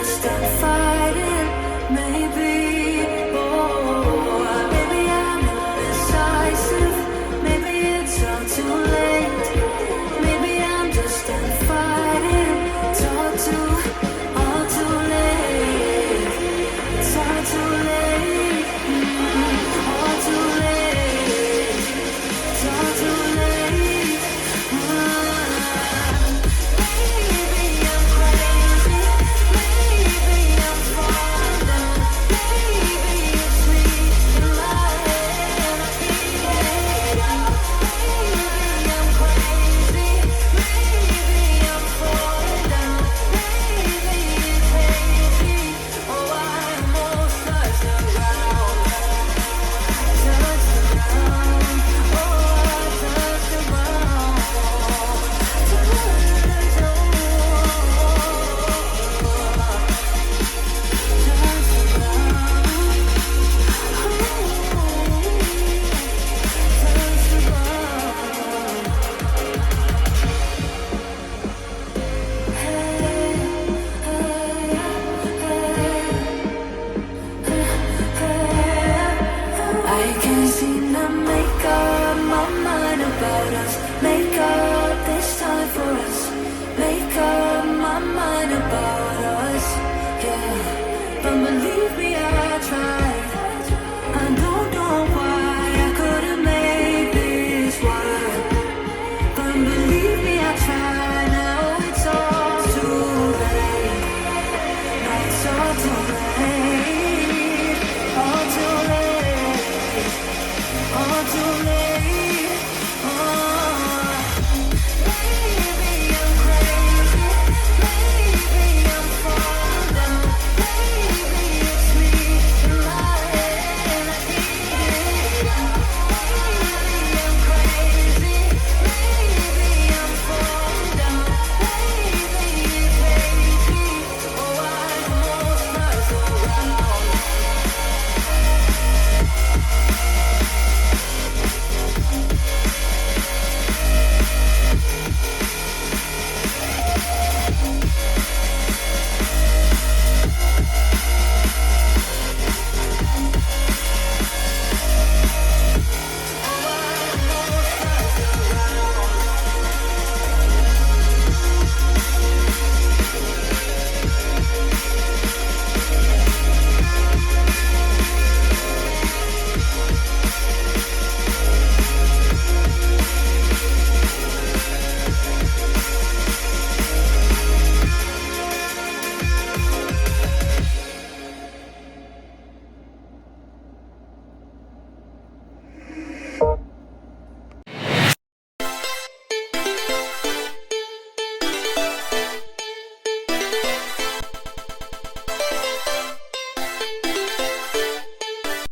just done fighting. Maybe, oh, maybe I'm indecisive. Maybe it's all too late. Maybe I'm just done fighting. It's all too late. It's all too late. All too late. It's all too late. Maybe I'm crazy. Maybe I'm falling. Maybe it's me in my head. Maybe I'm crazy. Maybe I'm falling down. Maybe it's hazy. Oh, I almost touched the ground. Touched the ground. Oh, I touched the ground. Touched the I